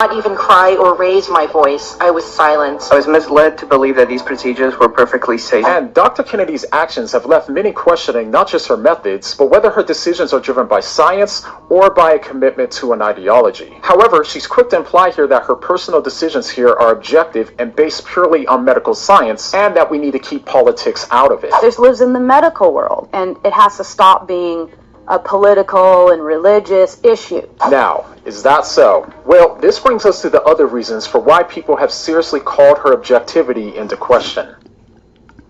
not even cry or raise my voice. I was silent. I was misled to believe that these procedures were perfectly safe. And Dr. Kennedy's actions have left many questioning not just her methods, but whether her decisions are driven by science or by a commitment to an ideology. However, she's quick to imply here that her personal decisions here are objective and based purely on medical science, and that we need to keep politics out of it. This lives in the medical world, and it has to stop being a political and religious issue. Now, is that so? Well, this brings us to the other reasons for why people have seriously called her objectivity into question.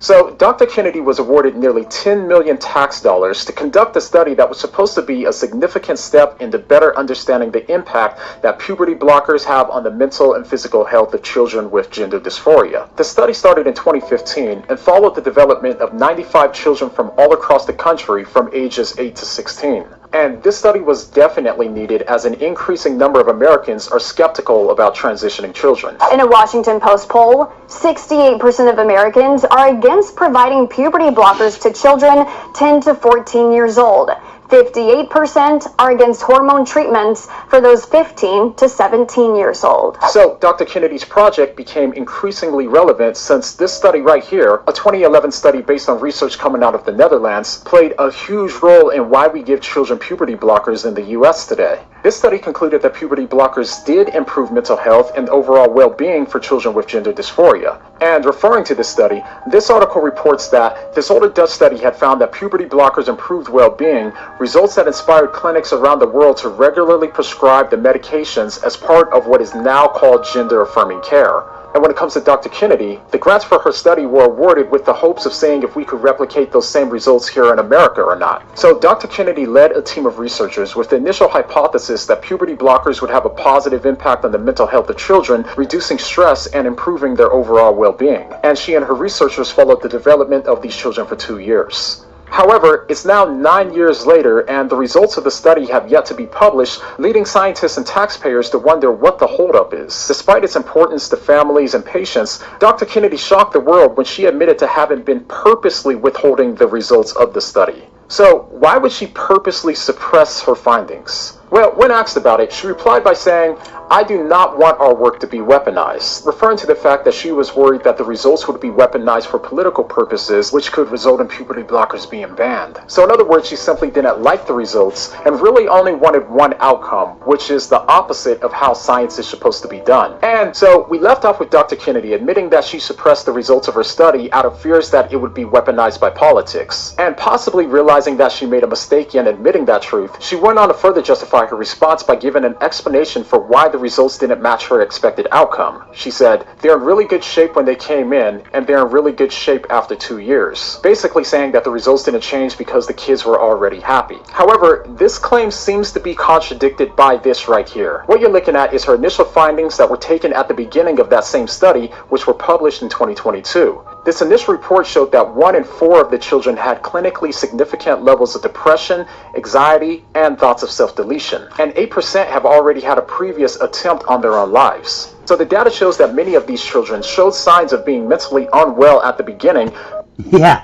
So, Dr. Kennedy was awarded nearly 10 million tax dollars to conduct a study that was supposed to be a significant step into better understanding the impact that puberty blockers have on the mental and physical health of children with gender dysphoria. The study started in 2015 and followed the development of 95 children from all across the country from ages 8 to 16. And this study was definitely needed as an increasing number of Americans are skeptical about transitioning children. In a Washington Post poll, 68% of Americans are against providing puberty blockers to children 10 to 14 years old. 58% are against hormone treatments for those 15 to 17 years old. So, Dr. Kennedy's project became increasingly relevant since this study right here, a 2011 study based on research coming out of the Netherlands, played a huge role in why we give children puberty blockers in the US today. This study concluded that puberty blockers did improve mental health and overall well-being for children with gender dysphoria. And referring to this study, this article reports that this older Dutch study had found that puberty blockers improved well-being, results that inspired clinics around the world to regularly prescribe the medications as part of what is now called gender-affirming care. And when it comes to Dr. Kennedy, the grants for her study were awarded with the hopes of seeing if we could replicate those same results here in America or not. So Dr. Kennedy led a team of researchers with the initial hypothesis that puberty blockers would have a positive impact on the mental health of children, reducing stress and improving their overall well-being. And she and her researchers followed the development of these children for 2 years. However, it's now 9 years later and the results of the study have yet to be published, leading scientists and taxpayers to wonder what the holdup is. Despite its importance to families and patients, Dr. Kennedy shocked the world when she admitted to having been purposely withholding the results of the study. So, why would she purposely suppress her findings? Well, when asked about it, she replied by saying, "I do not want our work to be weaponized," referring to the fact that she was worried that the results would be weaponized for political purposes, which could result in puberty blockers being banned. So in other words, she simply didn't like the results and really only wanted one outcome, which is the opposite of how science is supposed to be done. And so we left off with Dr. Kennedy admitting that she suppressed the results of her study out of fears that it would be weaponized by politics. And possibly realizing that she made a mistake in admitting that truth, she went on to further justify her response by giving an explanation for why the results didn't match her expected outcome. She said, "They're in really good shape when they came in, and they're in really good shape after 2 years." Basically saying that the results didn't change because the kids were already happy. However, this claim seems to be contradicted by this right here. What you're looking at is her initial findings that were taken at the beginning of that same study, which were published in 2022. This initial report showed that 1 in 4 of the children had clinically significant levels of depression, anxiety, and thoughts of self-deletion. And 8% have already had a previous attempt on their own lives. So the data shows that many of these children showed signs of being mentally unwell at the beginning. Yeah,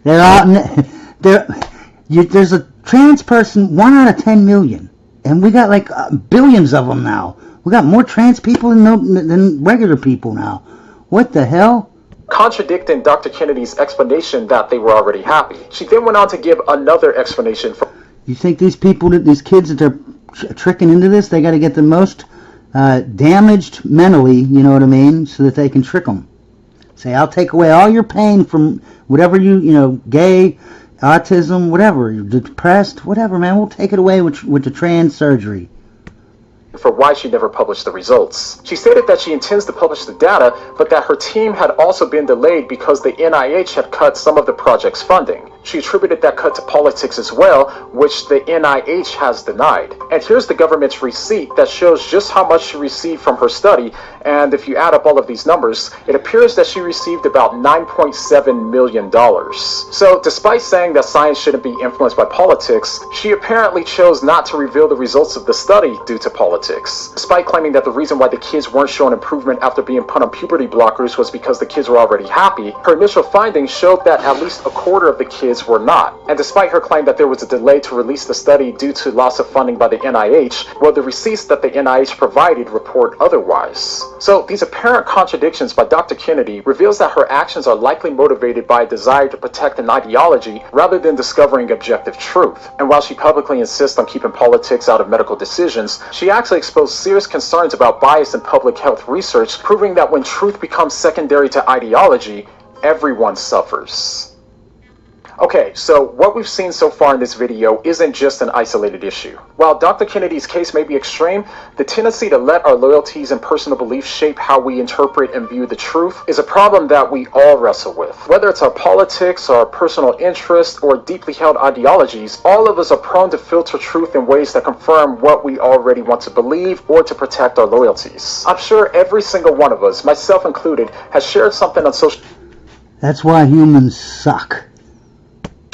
they're all, there's a trans person, 1 out of 10 million. And we got like billions of them now. We got more trans people than regular people now. What the hell? Contradicting Dr. Kennedy's explanation that they were already happy. She then went on to give another explanation for... You think these people, these kids that they're tricking into this, they got to get the most damaged mentally, you know what I mean, so that they can trick them. Say, I'll take away all your pain from whatever gay, autism, whatever, you're depressed, whatever, man, we'll take it away with the trans surgery. For why she never published the results. She stated that she intends to publish the data, but that her team had also been delayed because the NIH had cut some of the project's funding. She attributed that cut to politics as well, which the NIH has denied. And here's the government's receipt that shows just how much she received from her study, and if you add up all of these numbers, it appears that she received about $9.7 million. So despite saying that science shouldn't be influenced by politics, she apparently chose not to reveal the results of the study due to politics. politics. Despite claiming that the reason why the kids weren't showing improvement after being put on puberty blockers was because the kids were already happy, her initial findings showed that at least a quarter of the kids were not. And despite her claim that there was a delay to release the study due to loss of funding by the NIH, well, the receipts that the NIH provided report otherwise. So these apparent contradictions by Dr. Kennedy reveals that her actions are likely motivated by a desire to protect an ideology rather than discovering objective truth. And while she publicly insists on keeping politics out of medical decisions, she actually exposed serious concerns about bias in public health research, proving that when truth becomes secondary to ideology, everyone suffers. Okay, so what we've seen so far in this video isn't just an isolated issue. While Dr. Kennedy's case may be extreme, the tendency to let our loyalties and personal beliefs shape how we interpret and view the truth is a problem that we all wrestle with. Whether it's our politics, our personal interests, or deeply held ideologies, all of us are prone to filter truth in ways that confirm what we already want to believe or to protect our loyalties. I'm sure every single one of us, myself included, has shared something on social That's why humans suck.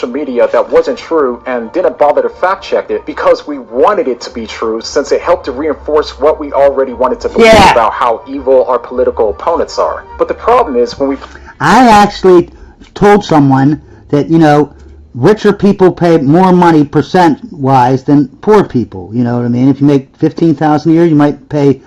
media that wasn't true and didn't bother to fact check it because we wanted it to be true, since it helped to reinforce what we already wanted to believe about how evil our political opponents are. But the problem is when we... I actually told someone that, you know, richer people pay more money percent-wise than poor people, you know what I mean? If you make $15,000 a year, you might pay,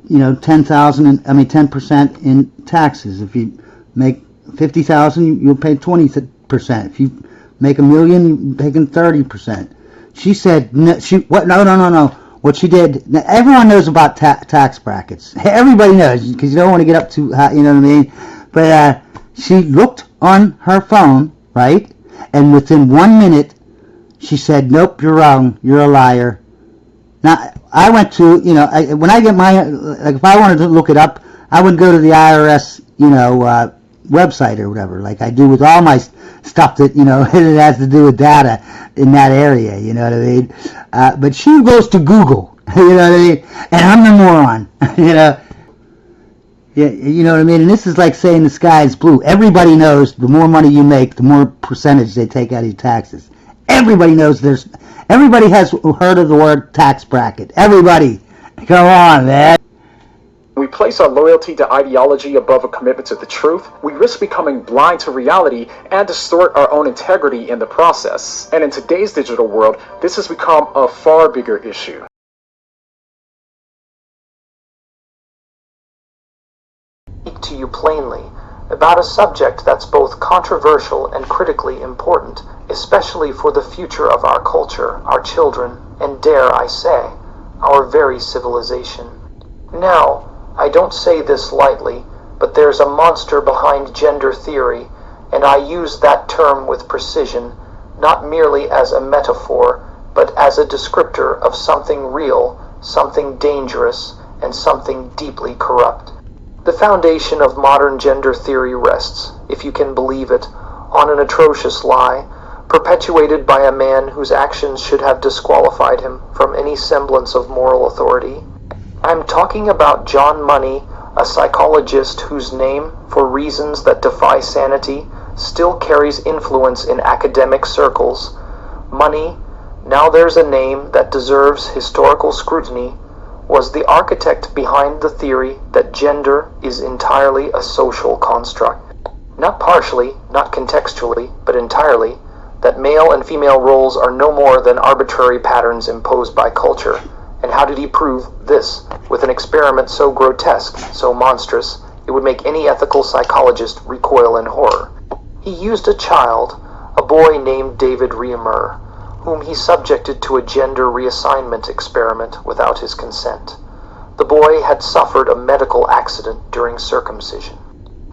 you know, 10% in taxes. If you make $50,000, you'll pay 20%. If you make $1 million, you're taking 30%. She said, no, no. What she did, now everyone knows about tax brackets. Everybody knows, because you don't want to get up too high, you know what I mean? But she looked on her phone, right? And within 1 minute, she said, nope, you're wrong. You're a liar. Now, I went to, you know, when I get my, like if I wanted to look it up, I would go to the IRS, you know, website or whatever, like I do with all my stuff that, you know, it has to do with data in that area, you know what I mean? But she goes to Google, you know what I mean? And I'm the moron, you know? Yeah, you know what I mean? And this is like saying the sky is blue. Everybody knows the more money you make, the more percentage they take out of your taxes. Everybody knows everybody has heard of the word tax bracket. Everybody. Come on, man. When we place our loyalty to ideology above a commitment to the truth, we risk becoming blind to reality and distort our own integrity in the process. And in today's digital world, this has become a far bigger issue. Speak to you plainly about a subject that's both controversial and critically important, especially for the future of our culture, our children, and dare I say, our very civilization. Now, I don't say this lightly, but there's a monster behind gender theory, and I use that term with precision, not merely as a metaphor, but as a descriptor of something real, something dangerous, and something deeply corrupt. The foundation of modern gender theory rests, if you can believe it, on an atrocious lie, perpetuated by a man whose actions should have disqualified him from any semblance of moral authority. I'm talking about John Money, a psychologist whose name, for reasons that defy sanity, still carries influence in academic circles. Money, now there's a name that deserves historical scrutiny, was the architect behind the theory that gender is entirely a social construct. Not partially, not contextually, but entirely, that male and female roles are no more than arbitrary patterns imposed by culture. And how did he prove this with an experiment so grotesque, so monstrous, it would make any ethical psychologist recoil in horror? He used a child, a boy named David Reamer, whom he subjected to a gender reassignment experiment without his consent. The boy had suffered a medical accident during circumcision,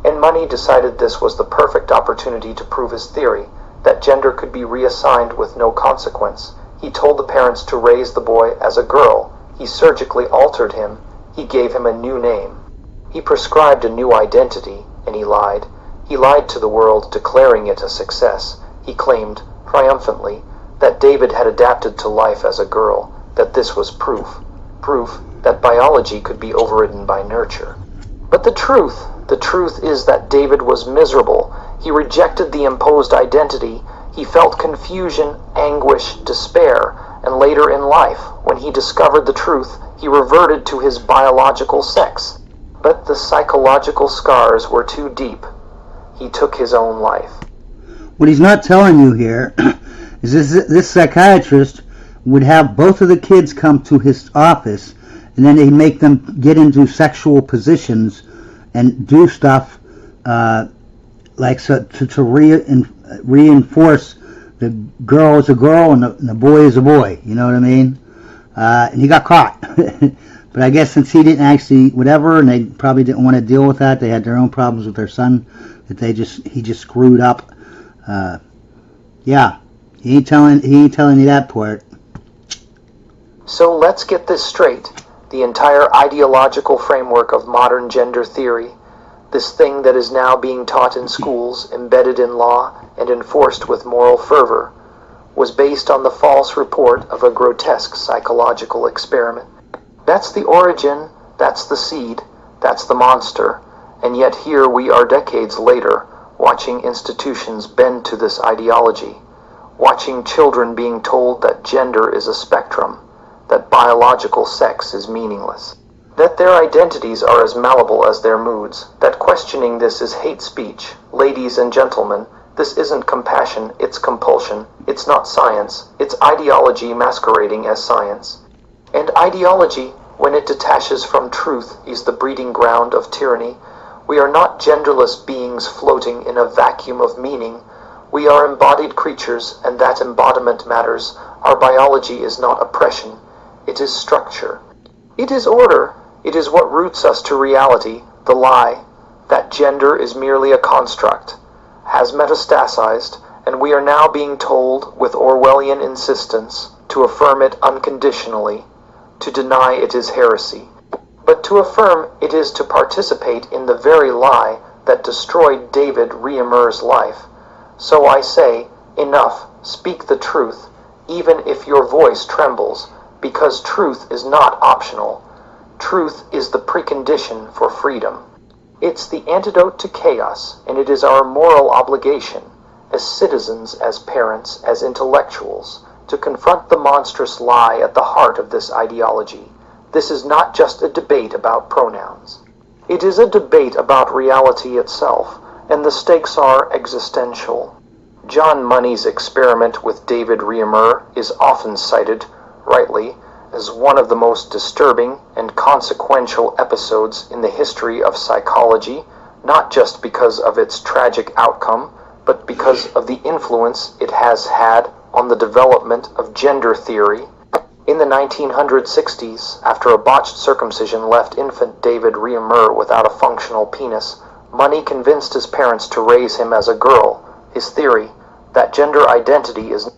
and Money decided this was the perfect opportunity to prove his theory, that gender could be reassigned with no consequence. He told the parents to raise the boy as a girl. He surgically altered him. He gave him a new name. He prescribed a new identity, and he lied. He lied to the world, declaring it a success. He claimed, triumphantly, that David had adapted to life as a girl, that this was proof that biology could be overridden by nurture. But the truth is that David was miserable. He rejected the imposed identity. He felt confusion, anguish, despair, and later in life, when he discovered the truth, he reverted to his biological sex. But the psychological scars were too deep. He took his own life. What he's not telling you here is this psychiatrist would have both of the kids come to his office, and then he'd make them get into sexual positions and do stuff like to reinforce the girl is a girl and the boy is a boy. You know what I mean? And he got caught. But I guess since he didn't actually whatever, and they probably didn't want to deal with that, they had their own problems with their son that he just screwed up. Yeah, he ain't telling you that part. So let's get this straight. The entire ideological framework of modern gender theory, this thing that is now being taught in schools, embedded in law, and enforced with moral fervor, was based on the false report of a grotesque psychological experiment. That's the origin, that's the seed, that's the monster, and yet here we are decades later, watching institutions bend to this ideology, watching children being told that gender is a spectrum, that biological sex is meaningless, that their identities are as malleable as their moods, that questioning this is hate speech. Ladies and gentlemen, this isn't compassion, it's compulsion. It's not science, it's ideology masquerading as science. And ideology, when it detaches from truth, is the breeding ground of tyranny. We are not genderless beings floating in a vacuum of meaning. We are embodied creatures, and that embodiment matters. Our biology is not oppression, it is structure. It is order. It is what roots us to reality, the lie, that gender is merely a construct, has metastasized, and we are now being told with Orwellian insistence to affirm it unconditionally. To deny it is heresy. But to affirm it is to participate in the very lie that destroyed David Reamer's life. So I say, enough, speak the truth, even if your voice trembles, because truth is not optional. Truth is the precondition for freedom. It's the antidote to chaos, and it is our moral obligation, as citizens, as parents, as intellectuals, to confront the monstrous lie at the heart of this ideology. This is not just a debate about pronouns. It is a debate about reality itself, and the stakes are existential. John Money's experiment with David Reamer is often cited, rightly, as one of the most disturbing and consequential episodes in the history of psychology, not just because of its tragic outcome, but because of the influence it has had on the development of gender theory. In the 1960s, after a botched circumcision left infant David Reamer without a functional penis, Money convinced his parents to raise him as a girl. His theory, that gender identity is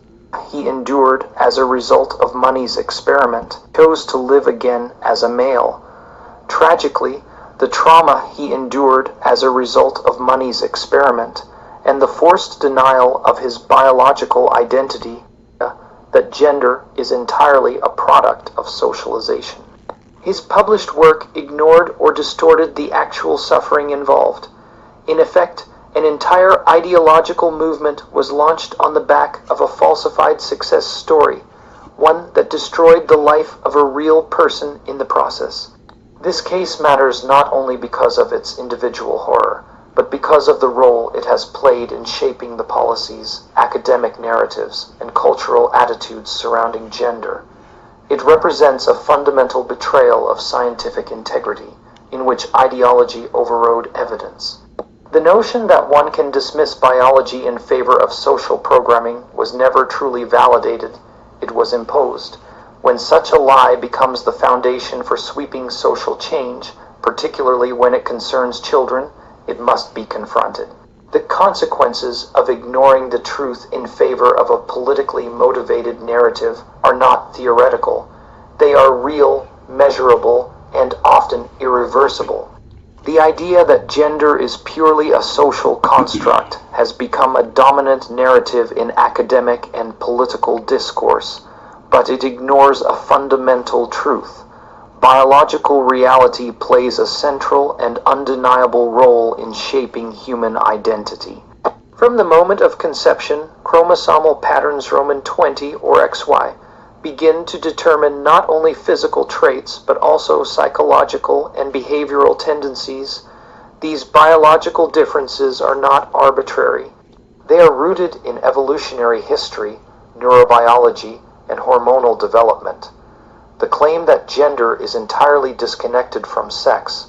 he endured as a result of Money's experiment, chose to live again as a male. Tragically, the trauma he endured as a result of Money's experiment, and the forced denial of his biological identity, that gender is entirely a product of socialization. His published work ignored or distorted the actual suffering involved. In effect, an entire ideological movement was launched on the back of a falsified success story, one that destroyed the life of a real person in the process. This case matters not only because of its individual horror, but because of the role it has played in shaping the policies, academic narratives, and cultural attitudes surrounding gender. It represents a fundamental betrayal of scientific integrity, in which ideology overrode evidence. The notion that one can dismiss biology in favor of social programming was never truly validated, it was imposed. When such a lie becomes the foundation for sweeping social change, particularly when it concerns children, it must be confronted. The consequences of ignoring the truth in favor of a politically motivated narrative are not theoretical. They are real, measurable, and often irreversible. The idea that gender is purely a social construct has become a dominant narrative in academic and political discourse, but it ignores a fundamental truth. Biological reality plays a central and undeniable role in shaping human identity. From the moment of conception, chromosomal patterns Roman 20 or XY, begin to determine not only physical traits, but also psychological and behavioral tendencies, these biological differences are not arbitrary. They are rooted in evolutionary history, neurobiology, and hormonal development. The claim that gender is entirely disconnected from sex